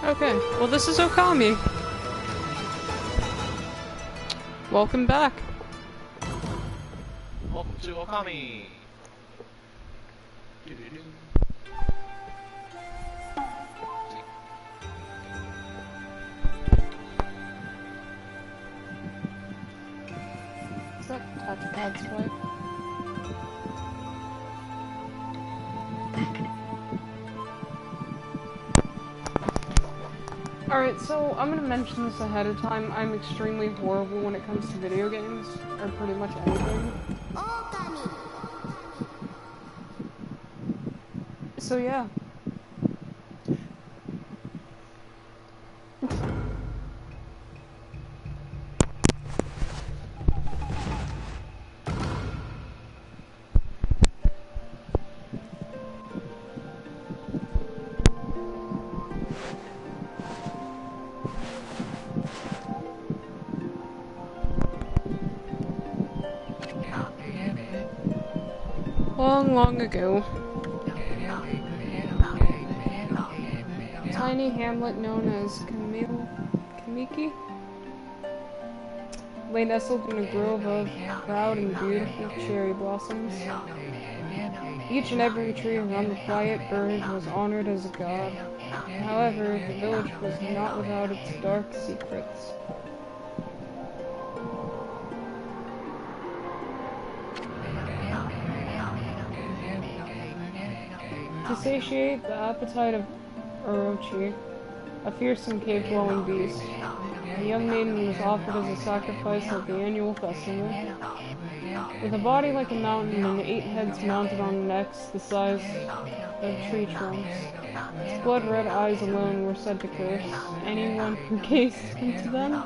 Okay, well this is Okami. Welcome back. Welcome to Okami! Doo-doo-doo. Is that touchpad swipe? Alright, so I'm gonna mention this ahead of time. I'm extremely horrible when it comes to video games, or pretty much anything. So yeah. Long ago, a tiny hamlet known as Kamiki lay nestled in a grove of proud and beautiful cherry blossoms. Each and every tree around the quiet bird was honored as a god. However, the village was not without its dark secrets. To satiate the appetite of Orochi, a fearsome cave-dwelling beast, the young maiden was offered as a sacrifice at the annual festival. With a body like a mountain and 8 heads mounted on necks the size of tree trunks, its blood-red eyes alone were said to curse anyone who gazed into them.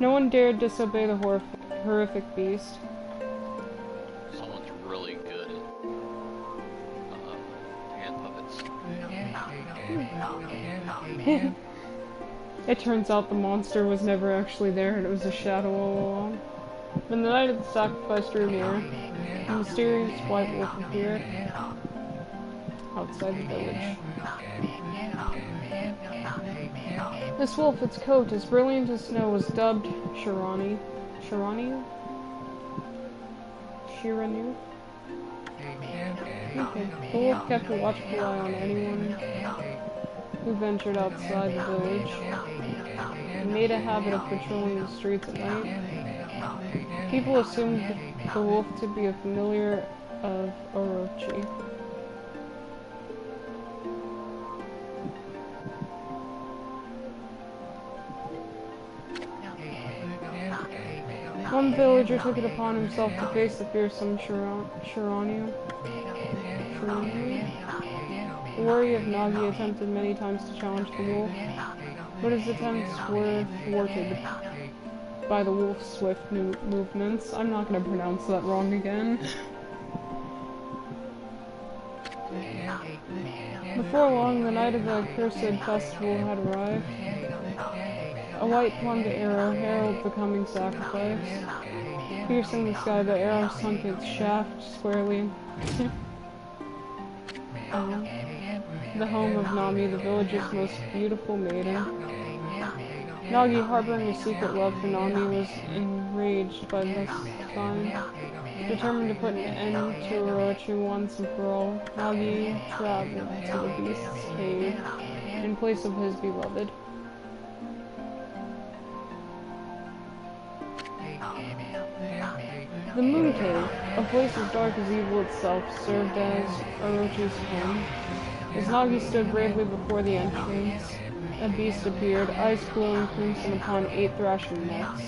No one dared disobey the horrific beast. Someone's really good at hand puppets. It turns out the monster was never actually there and it was a shadow all along. When the night of the sacrifice drew near, a mysterious white wolf appeared outside the village. This wolf, its coat as brilliant as snow, was dubbed Shiranui. Shiranui? Shiranui? Okay. The wolf kept a watchful eye on anyone who ventured outside the village, and made a habit of patrolling the streets at night. People assumed the wolf to be a familiar of Orochi. One villager took it upon himself to face the fearsome Shiranui. The warrior of Nagi attempted many times to challenge the wolf, but his attempts were thwarted by the wolf's swift movements. I'm not going to pronounce that wrong again. Before long, the night of the accursed festival had arrived. A white-plumed arrow heralded the coming sacrifice. Piercing the sky, the arrow sunk its shaft squarely the home of Nami, the village's most beautiful maiden. Nagi, harboring a secret love for Nami, was enraged by this sign. Determined to put an end to Orochi once and for all, Nagi traveled to the beast's cave in place of his beloved. The Moon Cave, a place as dark as evil itself, served as Orochi's home. As Nagi stood bravely before the entrance, a beast appeared, eyes glowing crimson upon 8 thrashing necks.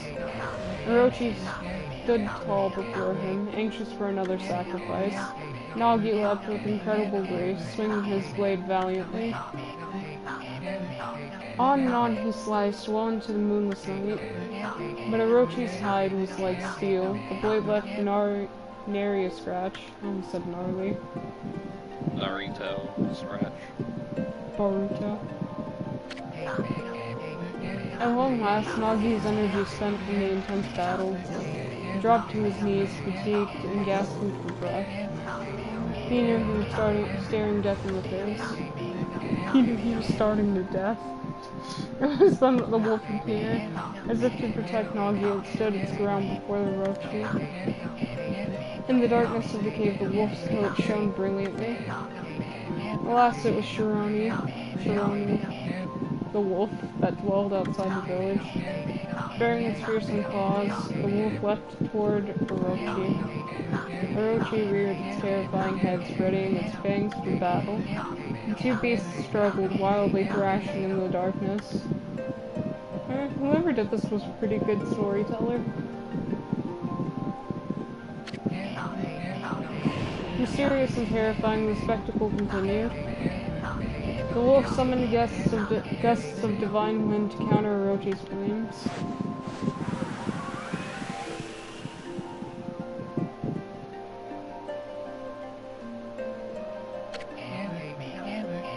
Orochi stood tall before him, anxious for another sacrifice. Nagi leapt with incredible grace, swinging his blade valiantly. On and on he sliced, well into the moonless night. But Orochi's hide was like steel. The blade left nary a scratch. I almost said gnarly. Naruto scratch. Boruto. At long last, Nagi's energy spent from the intense battle dropped to his knees, fatigued and gasping for breath. He knew he was staring death in the face. He was starting to death. It was then that the wolf appeared. As if to protect Nagi, it stood its ground before the Orochi. In the darkness of the cave, the wolf's coat shone brilliantly. Alas, it was Shiranui, the wolf that dwelled outside the village. Bearing its fearsome claws, the wolf leapt toward Orochi. Orochi reared its terrifying head, spreading its fangs for battle. The two beasts struggled, wildly thrashing in the darkness. Whoever did this was a pretty good storyteller. Mysterious and terrifying, the spectacle continued. The wolf summoned guests of divine wind to counter Orochi's flames.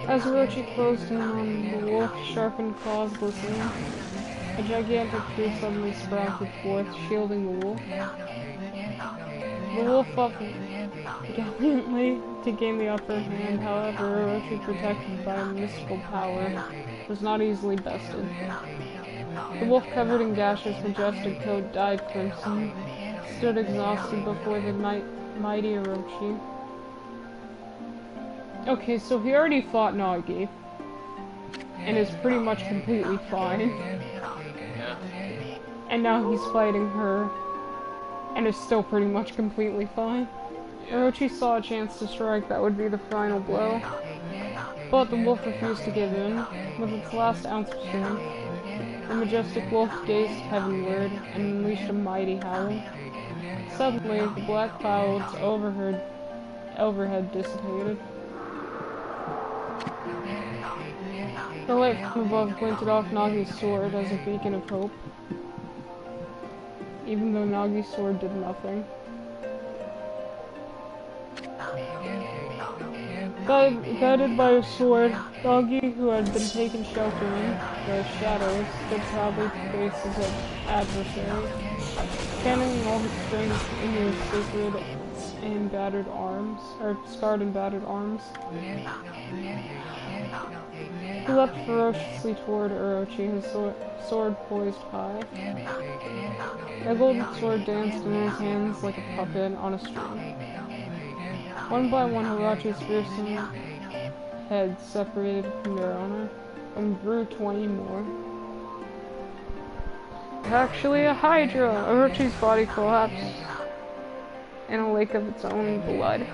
As Orochi closed in on the wolf's sharpened claws glistening, a gigantic tree suddenly sprouted forth, shielding the wolf. The wolf fought gallantly to gain the upper hand, however, Orochi, protected by a mystical power, was not easily bested. The wolf, covered in gashes, majestic coat dyed crimson, stood exhausted before the mighty Orochi. Okay, so he already fought Nagi, and is pretty much completely fine. And now he's fighting her, and is still pretty much completely fine. Orochi saw a chance to strike that would be the final blow, but the wolf refused to give in. With its last ounce of strength, the majestic wolf gazed heavenward and unleashed a mighty howl. Suddenly, the black clouds overhead dissipated. The light from above glinted off Nagi's sword as a beacon of hope, even though Nagi's sword did nothing. Guided by his sword, Nagi, who had been taken shelter in the shadows, stood proudly to face his adversary, channeling all his strength into his sacred and battered arms, or scarred and battered arms. He leapt ferociously toward Orochi, his sword poised high. The golden sword danced in his hands like a puppet on a string. One by one, Orochi's fearsome heads separated from their owner, and grew 20 more. Actually a Hydra! Orochi's body collapsed in a lake of its own blood.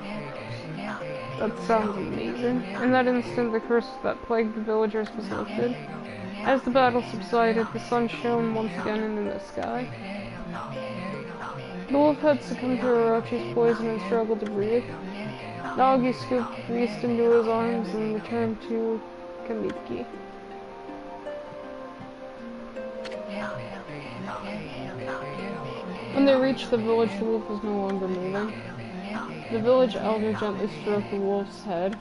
That sounds amazing. In that instant, the curse that plagued the villagers was lifted. As the battle subsided, the sun shone once again in the sky. The wolf had succumbed to Orochi's poison and struggled to breathe. Nagi scooped the beast into his arms and returned to Kamiki. When they reached the village, the wolf was no longer moving. The village elder gently stroked the wolf's head.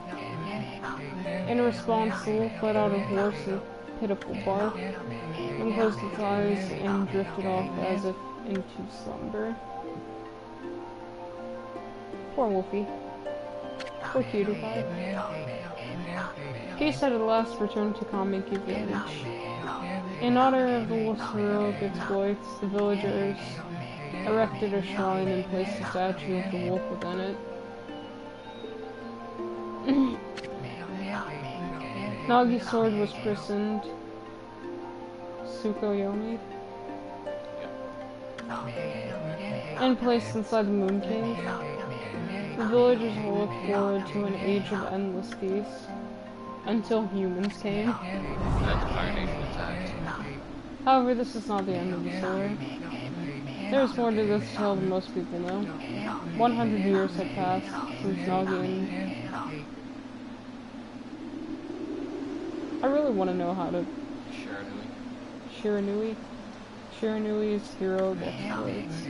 In response, the wolf let out a hoarse and pitiful bark, then closed its eyes and drifted off as if into slumber. Poor Wolfie. Poor cutie pie. Peace had at last returned to Kamiki village. In honor of the wolf's heroic exploits, the villagers erected a shrine and placed a statue of the wolf within it. Nagi's sword was christened Tsukuyomi and placed inside the Moon King. The villagers will look forward to an age of endless peace until humans came. However, this is not the end of the story. There is more to this tale than most people know. 100 years have passed since Nagi and... I really want to know how to... Shiranui's heroic exploits.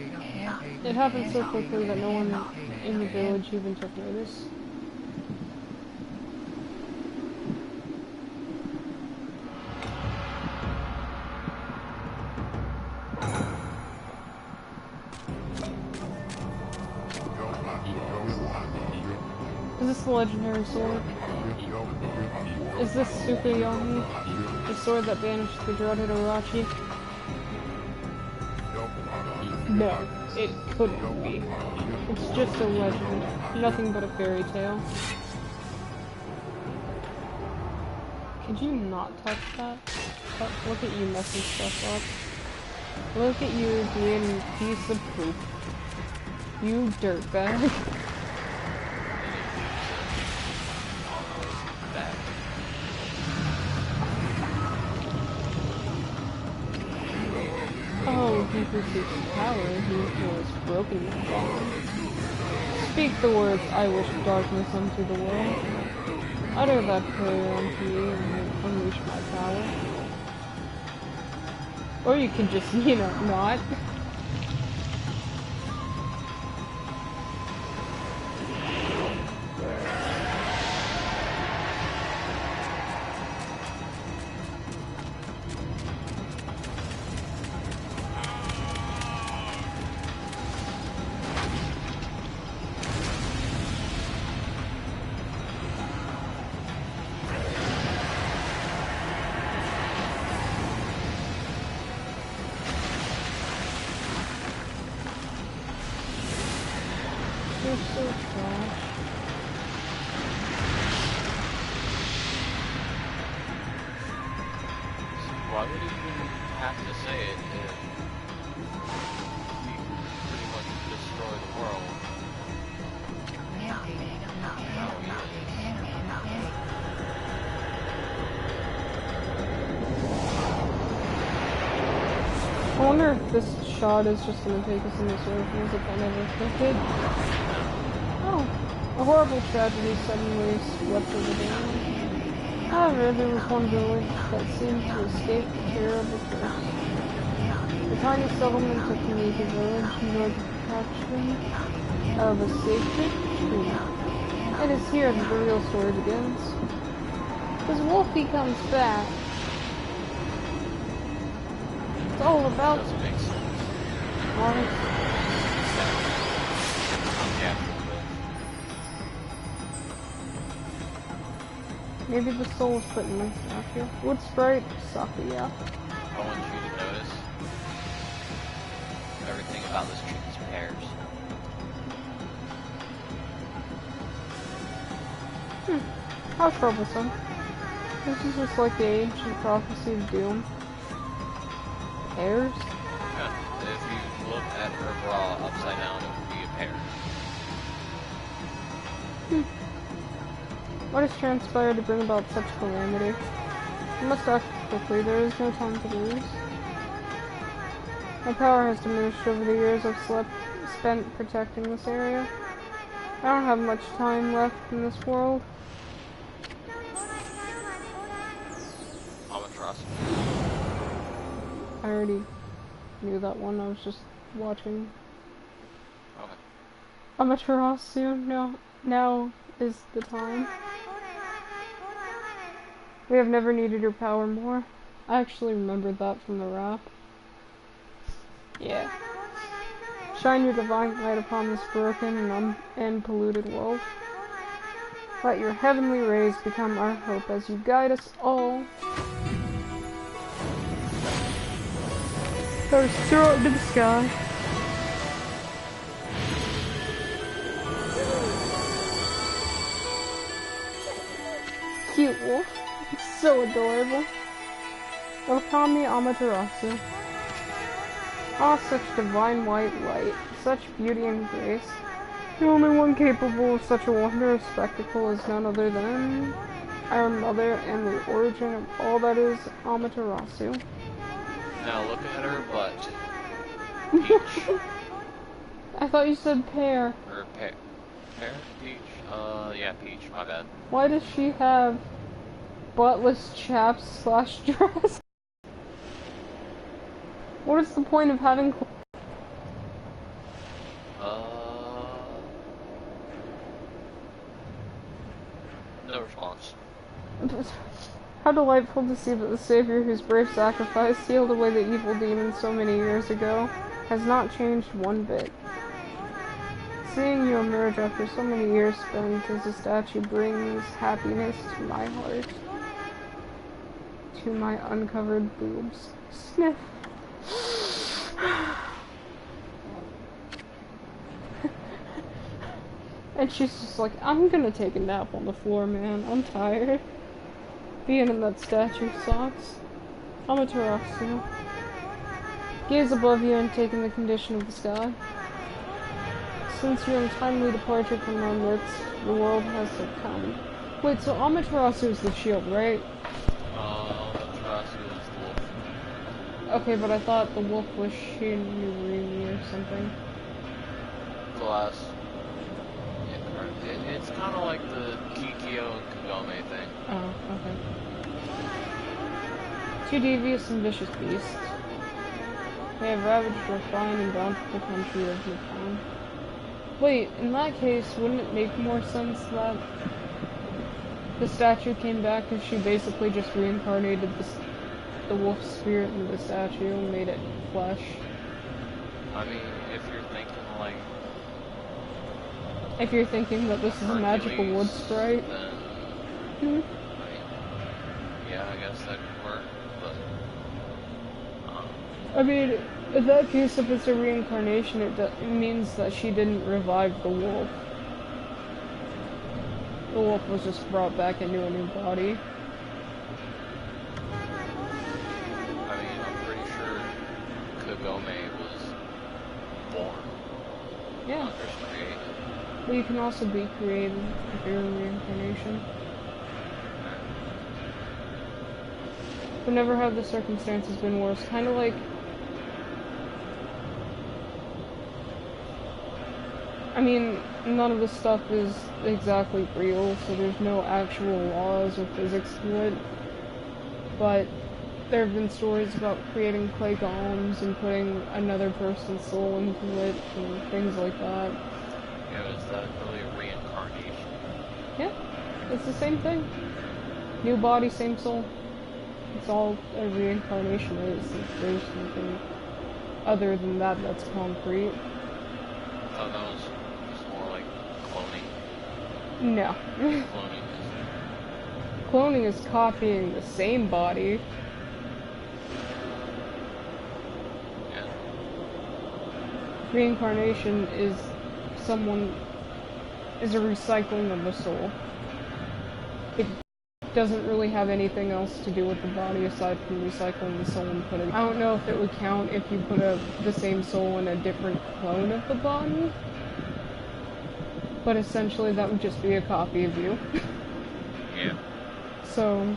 It happened so quickly that no one in the village even took notice. Is this the legendary sword? Is this Tsukuyomi, the sword that banished the dreaded Orochi? No, it couldn't be. It's just a legend, nothing but a fairy tale. Could you not touch that? Look at you messing stuff up. Look at you being a piece of poop. You dirtbag. Oh, he perceives power, he was broken and gone. Speak the words, I wish darkness unto the world. Utter that prayer unto me and unleash my power. Or you can just, not. You're so trash. Why would he even have to say it if he pretty much destroy the world? I wonder if this shot is just gonna take us into circles if I never click it. Oh, a horrible tragedy suddenly swept over the land. However, there was one village that seemed to escape the terrible curse. The tiny settlement of Okami village enjoyed the protection of a sacred tree. It is here that the real story begins. Because Wolfie comes back. It's all about... Doesn't make sense. Why? Maybe the soul is put in my statue. Wood sprite, satiate. I want you to notice everything about this tree is pears. How troublesome. This is just like the ancient prophecy of doom. Pears? Yeah, if you look at her bra upside down, it would be a pear. What has transpired to bring about such calamity? We must act quickly, there is no time to lose. My power has diminished over the years I've spent protecting this area. I don't have much time left in this world. Amaterasu. I already knew that one, I was just watching. Okay. Amaterasu, now is the time. We have never needed your power more. I actually remembered that from the rap. Yeah. Shine your divine light upon this broken and polluted world. Let your heavenly rays become our hope as you guide us all. Let's throw it into the sky. Cute wolf. It's so adorable. Okami Amaterasu. Ah, such divine white light, such beauty and grace. The only one capable of such a wondrous spectacle is none other than our mother and the origin of all that is Amaterasu. Now look at her butt. Peach. I thought you said pear. Or pear? Peach? Yeah, peach. My bad. Why does she have buttless chaps / dress? What is the point of having No response. How delightful to see that the Savior whose brave sacrifice sealed away the evil demons so many years ago has not changed one bit. Seeing you emerge after so many years spent as a statue brings happiness to my heart. To my uncovered boobs. Sniff. And she's just like, I'm gonna take a nap on the floor, man. I'm tired. Being in that statue sucks. Amaterasu. Gaze above you and take in the condition of the sky. Since your untimely departure from our midst, the world has succumbed. Wait, so Amaterasu is the shield, right? Amaterasu is the wolf. Okay, but I thought the wolf was Shiranui or something. Glass. It's kind of like the Kikyo and Kagome thing. Oh, okay. Two devious and vicious beasts. They have ravaged our fine and bountiful country of Japan. Wait, in that case, wouldn't it make more sense that the statue came back because she basically just reincarnated the wolf spirit into the statue and made it flesh? I mean, if you're thinking like... If you're thinking that this is a magical wood sprite. Then, Hmm? I mean, yeah, I guess that could work, but... I mean, in that case, if it's a reincarnation, it means that she didn't revive the wolf. The wolf was just brought back into a new body. I mean, I'm pretty sure Kagome was born. Yeah. Not just created. But you can also be created if you're a reincarnation. But never have the circumstances been worse. Kind of like... I mean, none of this stuff is exactly real, so there's no actual laws or physics to it. But there have been stories about creating clay golems and putting another person's soul into it and things like that. Yeah, is that really a reincarnation? Yeah, it's the same thing. New body, same soul. It's all a reincarnation is. There's nothing other than that that's concrete. I thought that was just more like cloning. No. Cloning is copying the same body. Yeah. Reincarnation is a recycling of the soul. It doesn't really have anything else to do with the body aside from recycling the soul and putting... I don't know if it would count if you put the same soul in a different clone of the body. But essentially that would just be a copy of you. Yeah. So...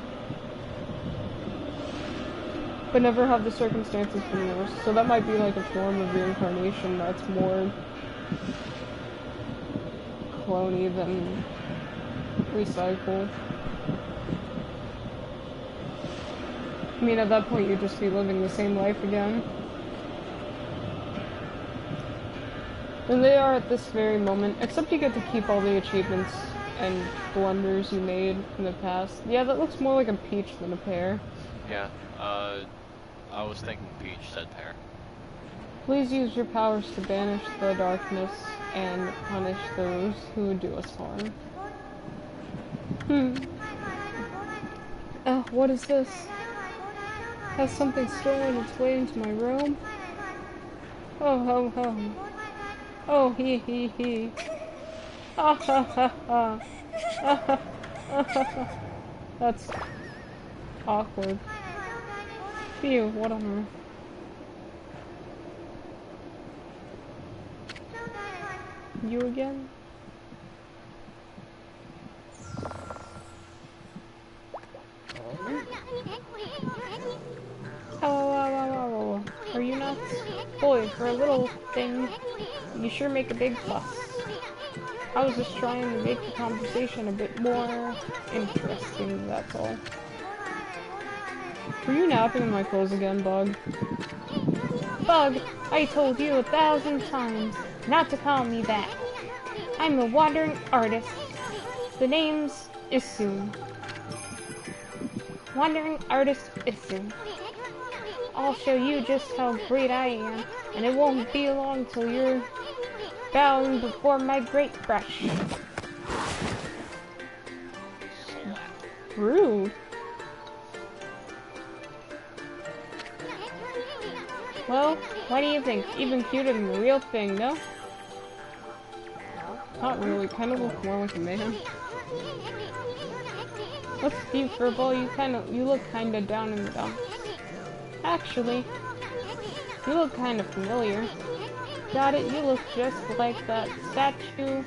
But never have the circumstances been worse. So that might be like a form of reincarnation that's more cloney than recycled. I mean, at that point you'd just be living the same life again. And they are at this very moment, except you get to keep all the achievements and blunders you made in the past. Yeah, that looks more like a peach than a pear. Yeah, I was thinking peach, said pear. Please use your powers to banish the darkness and punish those who would do us harm. What is this? Has something stolen its way into my room? Oh ho ho. Oh he he he. Ha ha ha ha. That's awkward. Phew, what on earth? You again? Oh, are you nuts? Boy, for a little thing, you sure make a big fuss. I was just trying to make the conversation a bit more interesting, that's all. Were you napping in my clothes again, Bug? Bug, I told you 1,000 times not to call me that. I'm a wandering artist. The name's Isun. Wandering artist Isun. I'll show you just how great I am, and it won't be long till you're bowing before my great crush. Rude. Well, what do you think? Even cuter than the real thing, no? Not really, kind of look more like a man. What's with you, Furball? You look kinda down in the dumps. Actually, you look kinda familiar. Got it, you look just like that statue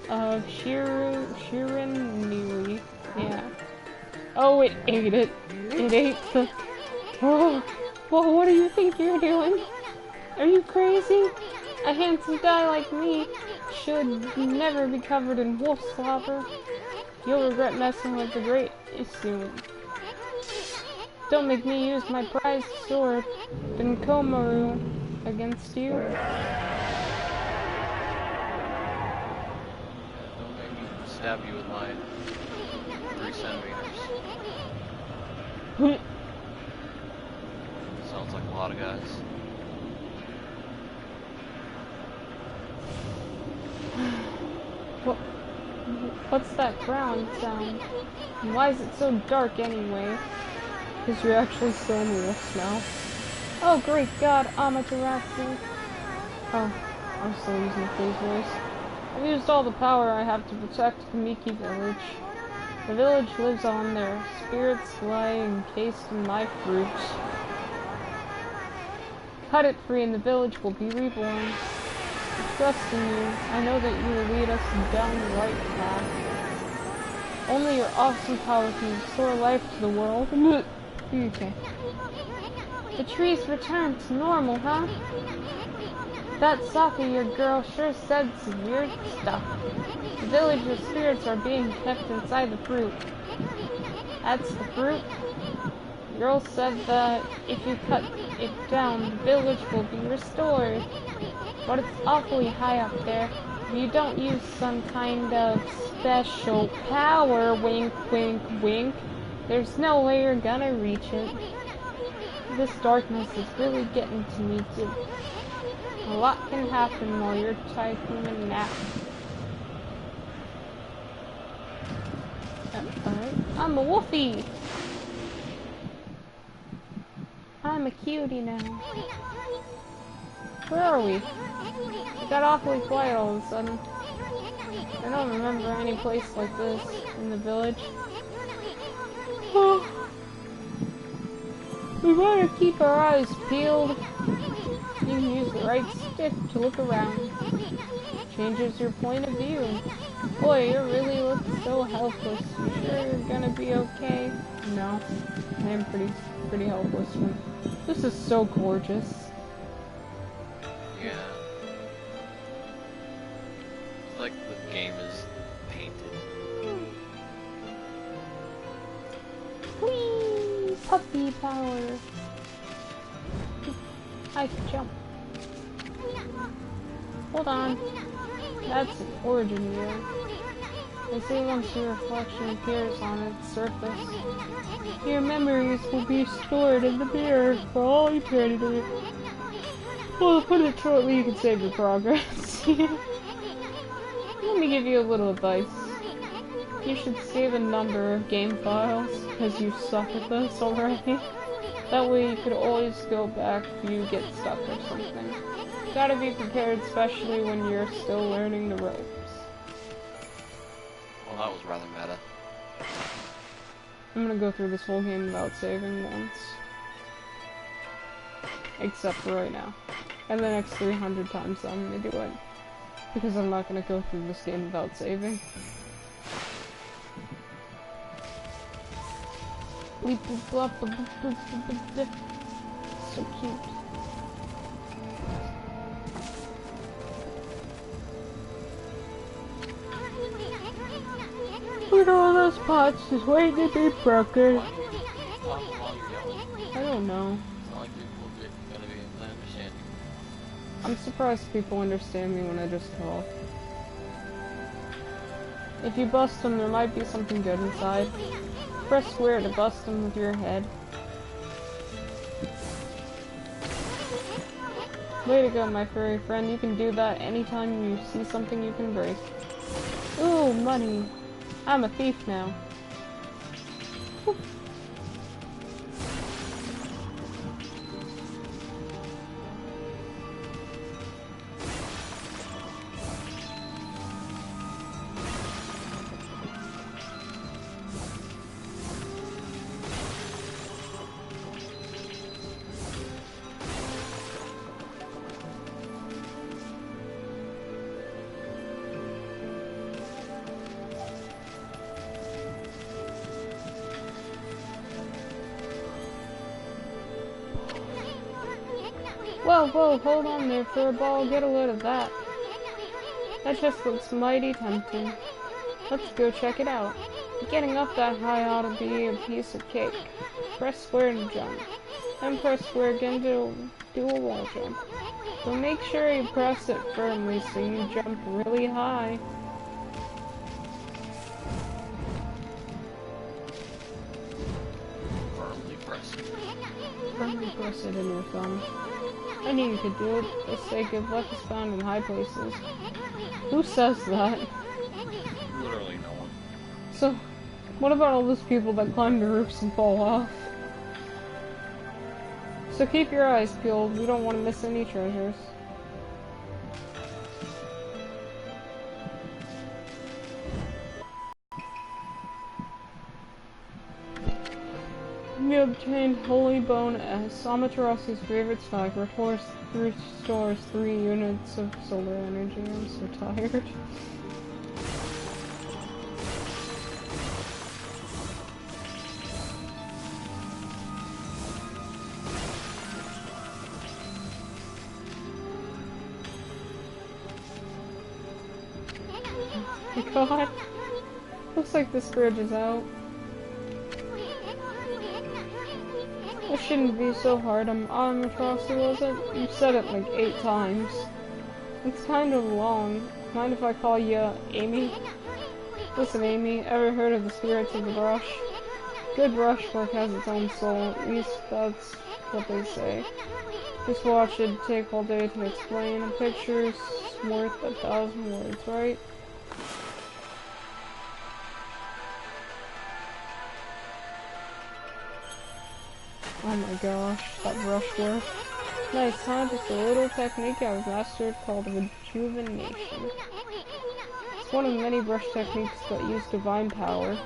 of Shiranui. Yeah. Oh, it ate it. It ate the... Oh, well, what do you think you're doing? Are you crazy? A handsome guy like me should never be covered in wolf slobber. You'll regret messing with the great soon. Don't make me use my prized sword, Komaru, against you. Don't make me stab you with my 3 centimeters. Sounds like a lot of guys. What's that growling sound? And why is it so dark anyway? Because you're actually still in the wolf's mouth. Oh, great God, Amaterasu. Oh, I'm still using the freeze voice. I've used all the power I have to protect the Miki village. The village lives on, their spirits lie encased in my fruits. Cut it free and the village will be reborn. I trust in you. I know that you will lead us down the right path. Only your awesome power can restore life to the world. Okay. The trees return to normal, huh? That Saka, your girl, sure said some weird stuff. The village's spirits are being kept inside the fruit. That's the fruit? The girl said that if you cut it down, the village will be restored. But it's awfully high up there. If you don't use some kind of special power, wink, wink, wink, there's no way you're gonna reach it. This darkness is really getting to me too. A lot can happen while you're taking a nap. Alright. I'm a wolfie! I'm a cutie now. Where are we? It got awfully quiet all of a sudden. I don't remember any place like this in the village. Oh. We want to keep our eyes peeled. You can use the right stick to look around. Changes your point of view. Boy, you really look so helpless. You sure you're gonna be okay? No, I am pretty helpless. This is so gorgeous. Yeah. It's like the game is painted. Whee! Puppy power! I can jump. Hold on. That's an origin mirror. They say once your reflection appears on its surface, your memories will be stored in the mirror for all eternity. Well, to put it shortly, you can save your progress. Let me give you a little advice. You should save a number of game files, because you suck at this already. That way you could always go back if you get stuck or something. Gotta be prepared, especially when you're still learning the ropes. Well, that was rather meta. I'm gonna go through this whole game without saving once. Except for right now. And the next 300 times I'm gonna do it. Because I'm not gonna go through this game without saving. So cute. Look at all those pots just waiting to be broken. Why do you talk while you're yelling? I don't know. It's not like people are gonna be able to understand you. I'm surprised people understand me when I just talk. If you bust them, there might be something good inside. Press square to bust them with your head. Way to go, my furry friend. You can do that anytime you see something you can break. Ooh, money. I'm a thief now. Whoa, whoa, hold on there, furball, get a load of that. That just looks mighty tempting. Let's go check it out. Getting up that high ought to be a piece of cake. Press square to jump. Then press square again to do a wall jump. But make sure you press it firmly so you jump really high. Firmly press it in your thumb. I knew you could do it. They say good luck is found in high places. Who says that? Literally no one. So, what about all those people that climb the roofs and fall off? So keep your eyes peeled. We don't want to miss any treasures. You obtained Holy Bone S. Amaterasu's favorite snack restores 3 units of solar energy. I'm so tired. Oh my god. Looks like this bridge is out. It shouldn't be so hard. Amaterasu, was it? You said it like 8 times. It's kind of long. Mind if I call you Amy? Listen, Amy, ever heard of the spirits of the brush? Good brushwork has its own soul. At least that's what they say. Just watch it take all day to explain. A picture's worth 1,000 words, right? Oh my gosh, that brushwork. Nice, huh? Just a little technique I've mastered called rejuvenation. It's one of many brush techniques that use divine power.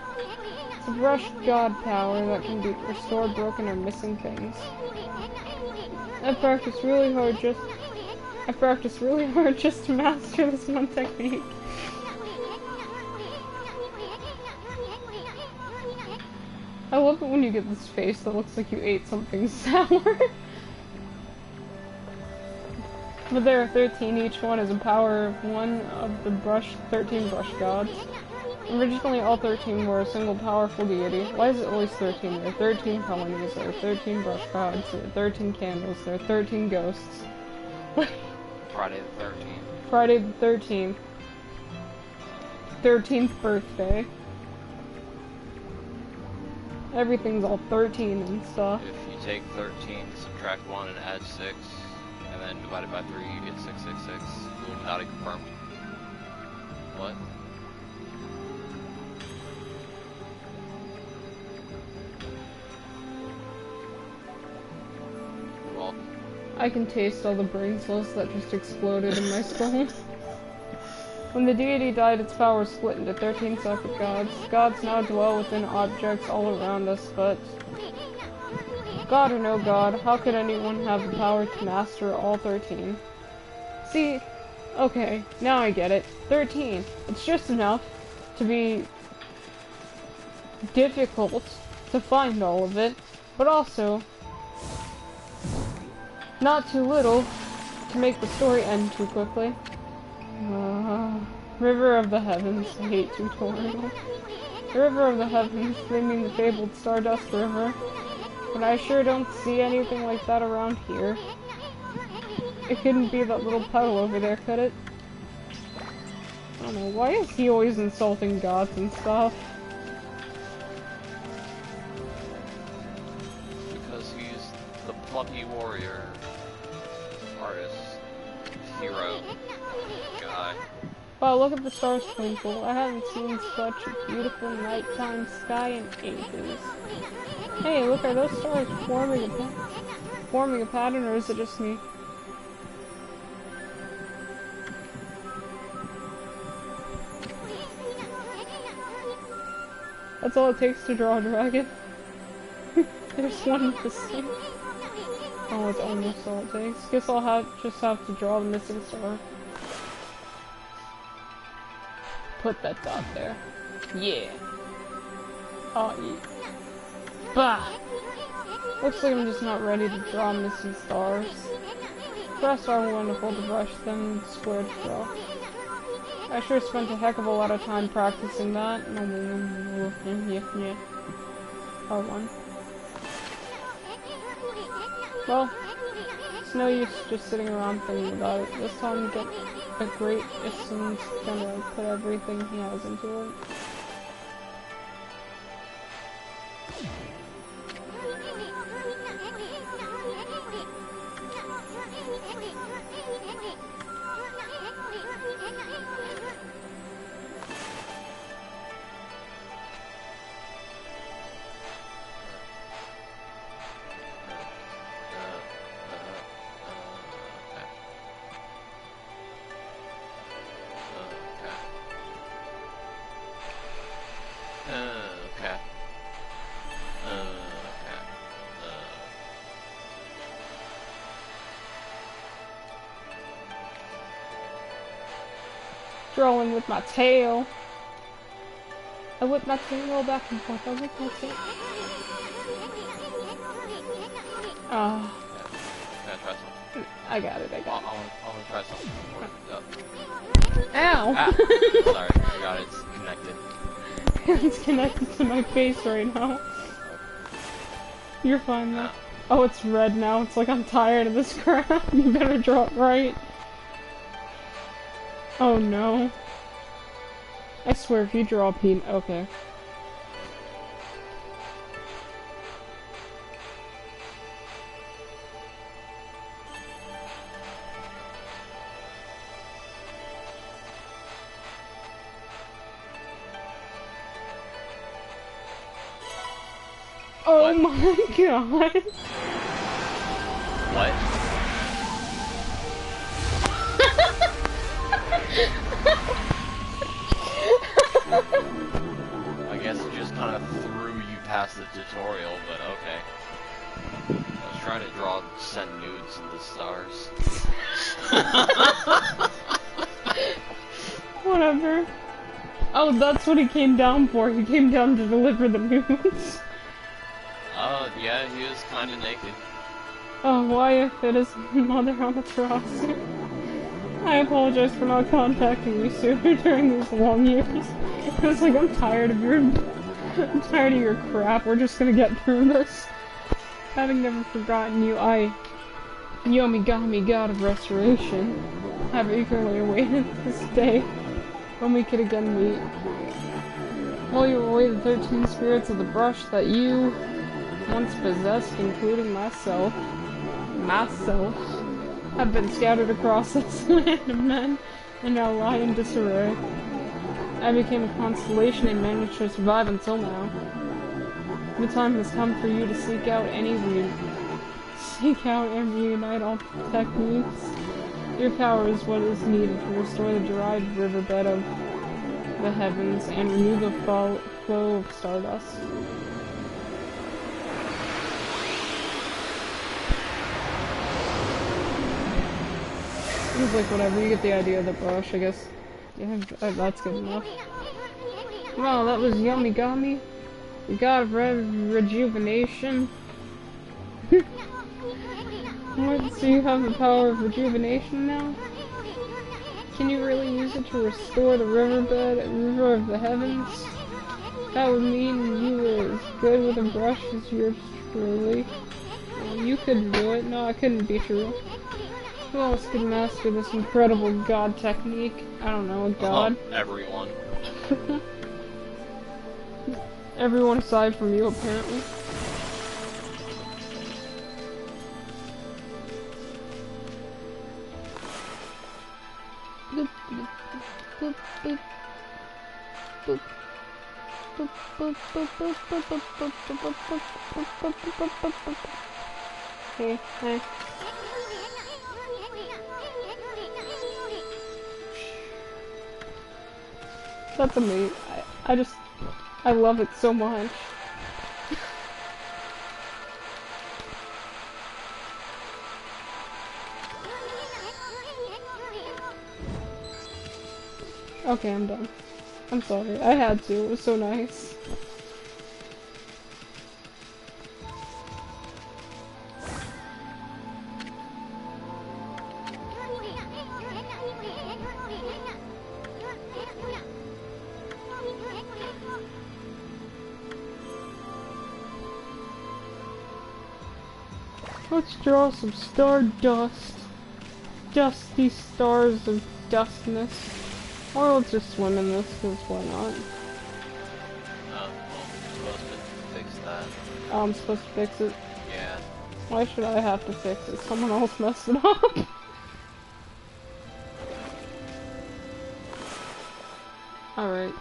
It's a brush god power that can restore broken or missing things. I practiced really hard just to master this one technique. I love it when you get this face that looks like you ate something sour. But there are 13, each one is a power of one of the 13 brush gods. Originally all 13 were a single powerful deity. Why is it always 13? There are 13 colonies, there are 13 brush gods, there are 13 candles, there are 13 ghosts. Friday the 13th. Friday the 13th. 13th birthday. Everything's all 13 and stuff. If you take 13, subtract 1 and add 6, and then divide it by 3, you get 666. Illuminati confirmed. What? Well, I can taste all the brain cells that just exploded in my skull. When the deity died, its power split into 13 separate gods. Gods now dwell within objects all around us, but... God or no god, how could anyone have the power to master all 13? See, okay, now I get it. 13. It's just enough to be difficult to find all of it, but also not too little to make the story end too quickly. River of the Heavens. I hate tutorial. The River of the Heavens, they mean the fabled Stardust River. But I sure don't see anything like that around here. It couldn't be that little puddle over there, could it? I don't know, why is he always insulting gods and stuff? because he's the plucky warrior artist. hero guy. Wow, look at the stars twinkle. I haven't seen such a beautiful nighttime sky in ages. Hey, look, are those stars forming a pattern, or is it just me? That's all it takes to draw a dragon. There's one missing. Oh, it's almost all it takes. Guess I'll just have to draw the missing star. Put that dot there. Yeah. Oh, yeah. Bah! Looks like I'm just not ready to draw missing stars. Press R1 to hold the brush, then square to draw. I sure spent a heck of a lot of time practicing that. R1. Well, it's no use just sitting around thinking about it. This time, get a great Ison's gonna put everything he has into it. Drawing with my tail. I whip my tail back and forth. I whip my tail. Can I try something? I got it. I want to try something. Ow! Ah, sorry, I forgot it's connected. It's connected to my face right now. You're fine though. Oh, it's red now. It's like I'm tired of this crap. You better draw it right. Oh no. I swear if you draw a peanut, okay. Oh what? My god. What? I guess it just kind of threw you past the tutorial, but okay. I was trying to send nudes in the stars. Whatever. Oh, that's what he came down for. He came down to deliver the news. Yeah, he was kinda naked. Oh, why if it is Mother Amaterasu? I apologize for not contacting you sooner during these long years. It's like, I'm tired of your crap. We're just gonna get through this. Having never forgotten you, Yomigami, god of restoration, have eagerly awaited this day when we could again meet. While you await the 13 spirits of the brush that you once possessed, including myself, have been scattered across this land of men and now lie in disarray. I became a constellation and managed to survive until now. The time has come for you to seek out and reunite all techniques. Your power is what is needed to restore the derived riverbed of the heavens and renew the flow of stardust. It's like whatever, you get the idea of the brush, I guess. Yeah, that's good enough. Well, that was Yomigami, the god of rejuvenation. What, so you have the power of rejuvenation now? Can you really use it to restore the river of the heavens? That would mean you were as good with a brush as yours truly. Well, you couldn't do it. No, it couldn't be true. Who else could master this incredible god technique? I don't know, a god? Everyone. Everyone aside from you, apparently. boop. Boop, boop, boop, boop, boop, boop, boop, boop, boop, boop, boop, boop, boop, boop. Hey, hey. That's amazing. I love it so much. Okay, I'm done. I'm sorry. I had to. It was so nice. Let's draw some stardust. Dusty stars of dustness. Or let's just swim in this, because why not? Well, you're supposed to fix that. Oh, I'm supposed to fix it? Yeah. Why should I have to fix it? Someone else messed it up. Alright. Nope,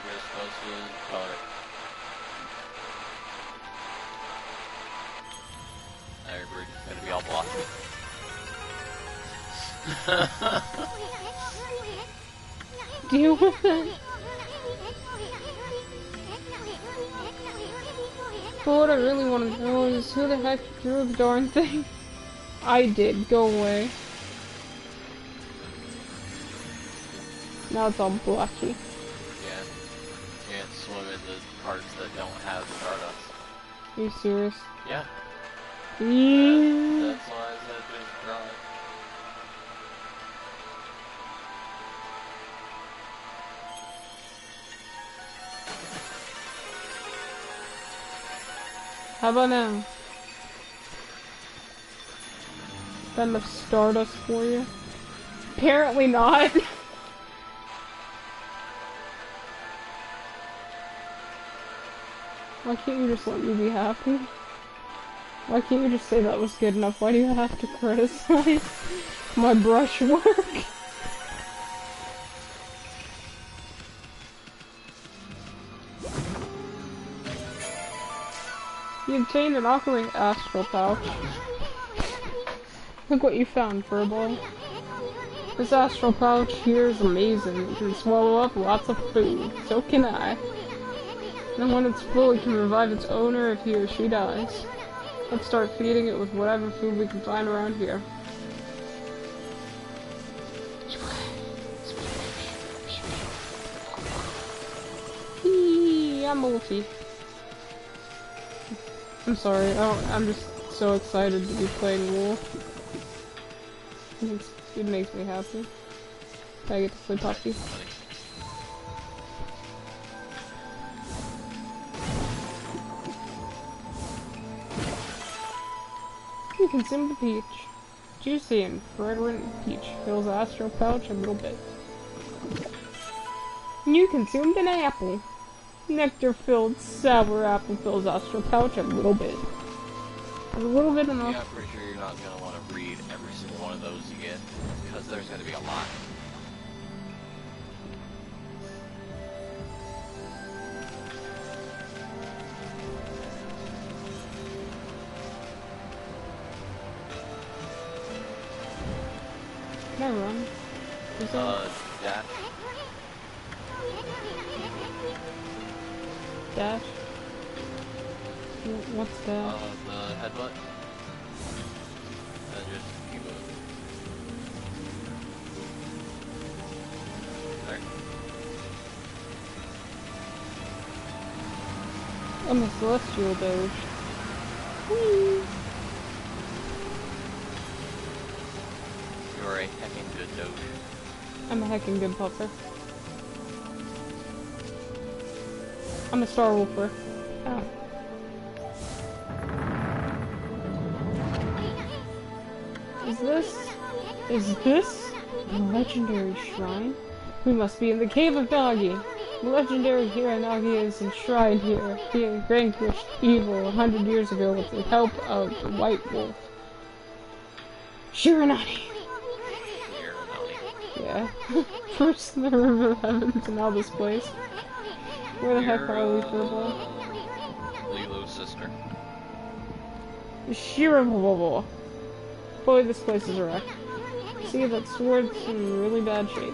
you're supposed to color it. There, we're gonna be all blocky. Deal with it. But what I really want to know is who the heck drew the darn thing? I did. Go away. Now it's all blocky. Yeah. You can't swim in the parts that don't have stardust. Are you serious? Yeah. Yeah. That's why I said just draw it. How about now? Is that enough stardust for you? Apparently not. Why can't you just let me be happy? Why can't you just say that was good enough? Why do you have to criticize my brushwork? You obtained an Okami astral pouch. Look what you found, Furball. This astral pouch here is amazing. It can swallow up lots of food. So can I. And when it's full, it can revive its owner if he or she dies. Let's start feeding it with whatever food we can find around here. Eee, I'm Wolfie. I'm sorry, I'm just so excited to be playing Wolf. It makes me happy. I get to play Poppy. You consumed a peach. Juicy and fragrant peach fills the astral pouch a little bit. You consumed an apple. Nectar-filled sour apple fills astral pouch a little bit. A little bit enough. Yeah, I'm pretty sure you're not going to want to read every single one of those you get, because there's going to be a lot. Can I run? Is that Dash. dash? What's that? The headbutt. And just keep moving. There. I'm a celestial doge. Whee! You're a heckin' good doge. I'm a heckin' good pupper. I'm a star wolfer. Oh. Is this a legendary shrine? We must be in the cave of Nagi. The legendary Shiranui is enshrined here, being vanquished evil 100 years ago with the help of the White Wolf. Shiranui! Shiranui. Yeah. yeah. First the River of Heavens, and now this place. Where the heck are we, Furball? Lilu's sister. Shiranui. Boy, this place is a wreck. See, that sword's in really bad shape.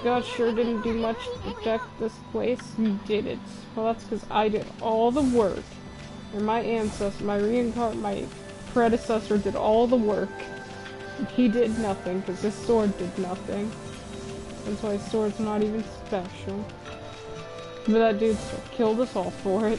God sure didn't do much to protect this place. You did it. Well, that's because I did all the work. Or my ancestor, my predecessor did all the work. He did nothing, because his sword did nothing. That's why his sword's not even special. But that dude still killed us all for it.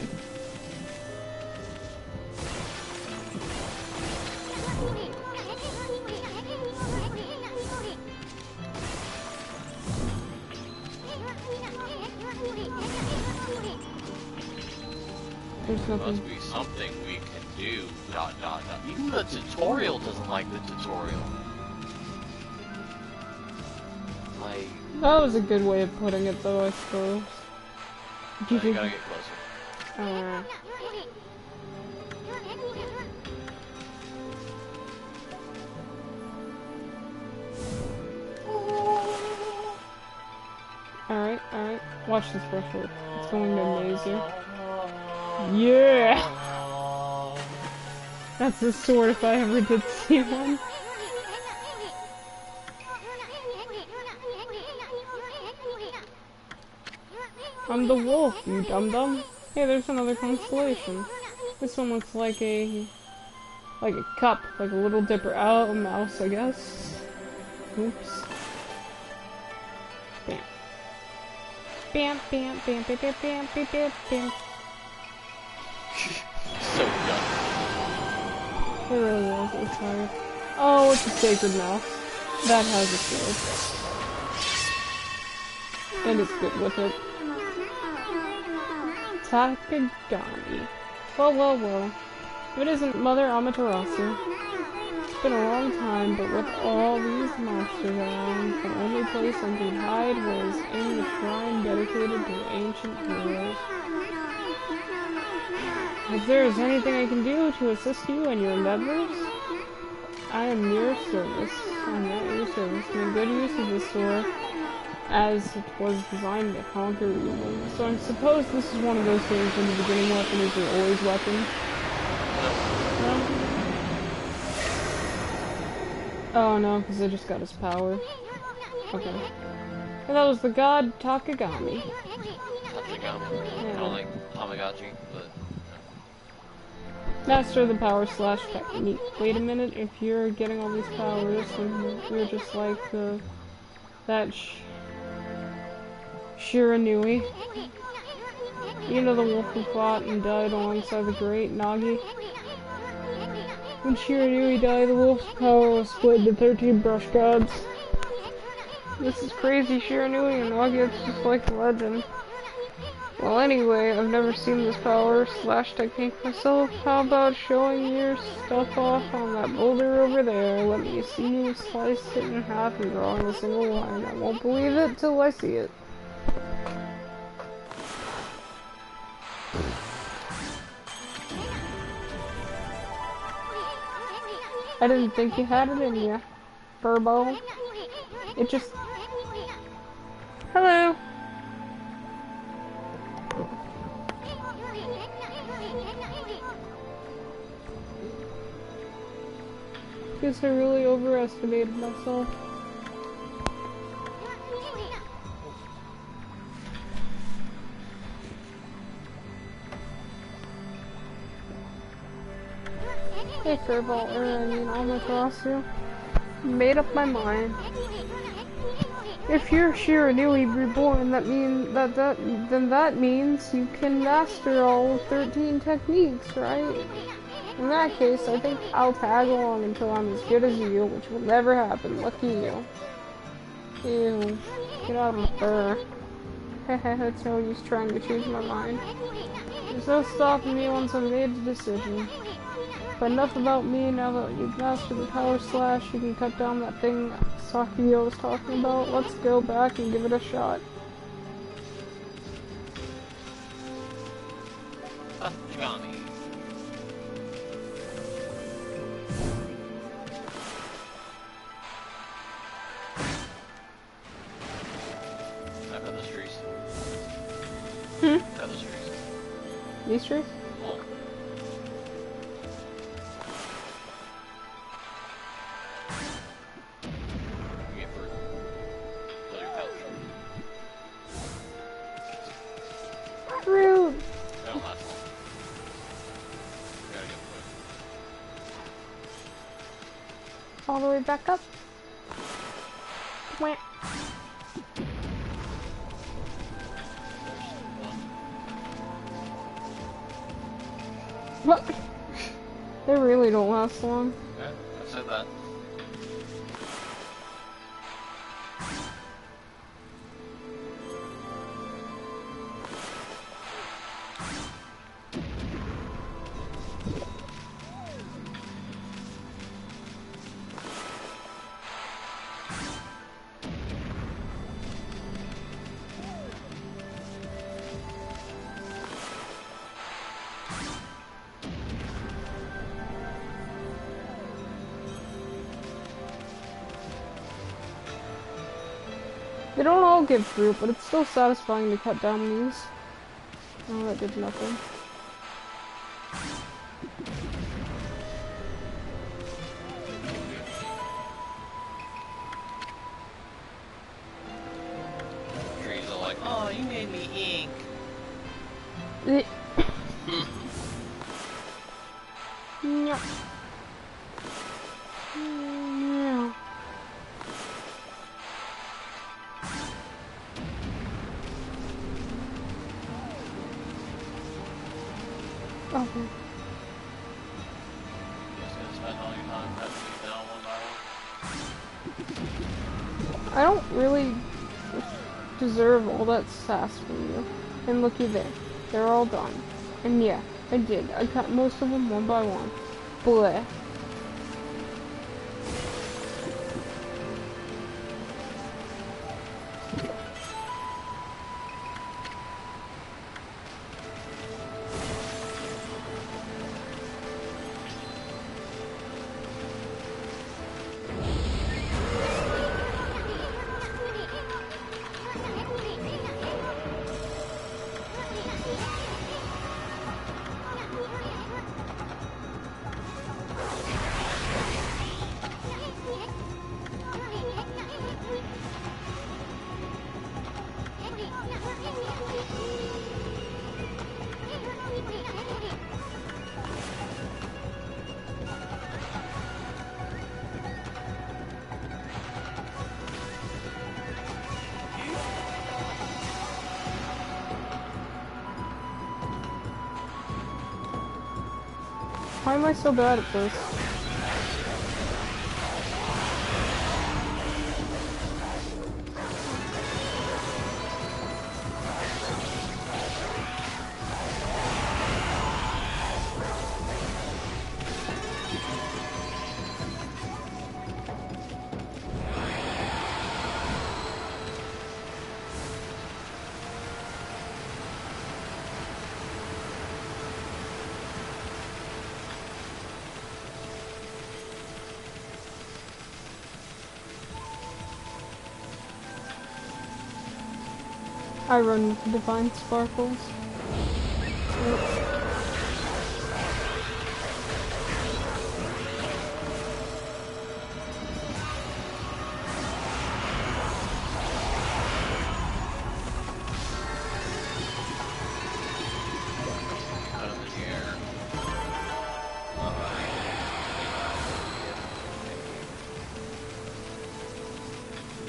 There's There nothing. must be something we can do. ... Even the tutorial doesn't like the tutorial. Like... That was a good way of putting it, though, I suppose. Do you You think? gotta get closer. Alright, alright. Watch this brushwork. It's going to amaze you. Yeah! That's the sword if I ever did see one. I'm the wolf, you dum-dum. Hey, there's another constellation. This one looks like a cup, like a little dipper. Oh, a mouse, I guess. Oops. Bam. Bam, bam, bam, bam, bam, bam, bam, bam, bam. So young. It really was, it was tired. Oh, it's a sacred mouse. That has a sword. And it's good with it. Takagami. Well, well, well. If it isn't Mother Amaterasu. It's been a long time, but with all these monsters around, the only place I could hide was in the shrine dedicated to ancient heroes. If there is anything I can do to assist you in your endeavors, I am your service. I'm at your service. Make good use of this sword, as it was designed to conquer evil. So I suppose this is one of those games when the beginning weapon is your always weapon. No? Oh no, because I just got his power. Okay. And that was the god Takagami. Takagami. Yeah. Kind of like Tamagotchi, but... Master of the power slash technique. Wait a minute, if you're getting all these powers, then you're just like that Shiranui. You know the wolf who fought and died alongside the great Nagi? When Shiranui died, the wolf's power was split into 13 brush gods. This is crazy, Shiranui and Nagi, it's just like a legend. Well, anyway, I've never seen this power slash technique myself. How about showing your stuff off on that boulder over there? Let me see you slice it in half and drawing a single line. I won't believe it till I see it. I didn't think you had it in you, Furbo. It just... Hello! Guess I really overestimated myself. Hey Furball, Amaterasu. Made up my mind. If you're Shiranui reborn, then that means you can master all 13 techniques, right? In that case, I think I'll tag along until I'm as good as you, which will never happen. Lucky you. Ew. Get out of my fur. Hehe, that's no use trying to change my mind. There's no stopping me once I've made the decision. But enough about me. Now that you've mastered the power slash, you can cut down that thing Sakio was talking about. Let's go back and give it a shot. Okami. Cut those trees. Hmm? Cut those trees. These trees? Oh. You get fruit. Kill your couch. Fruit! They don't last long. You gotta get fruit. All the way back up. Wah. What? They really don't last long. Yeah, I said that. They don't all give fruit, but it's still satisfying to cut down these. Oh, that did nothing. Trees are like, oh, you made me ink. Yeah. Yeah. Okay. Just gonna spend all your time cutting these down one by one. I don't really deserve all that sass from you. And looky there. They're all done. And yeah, I did. I cut most of them one by one. Bleh. Why am I so bad at this? I run with the divine sparkles. Out of the air.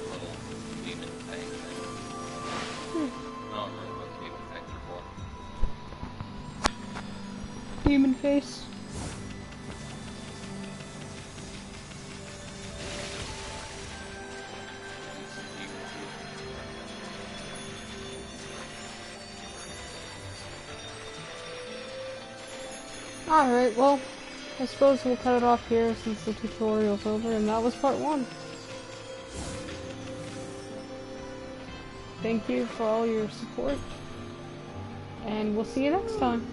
Little demon thing. No, really, what demon things are for. Demon face. Alright, well, I suppose we'll cut it off here since the tutorial's over, and that was part 1. Thank you for all your support, and we'll see you next time.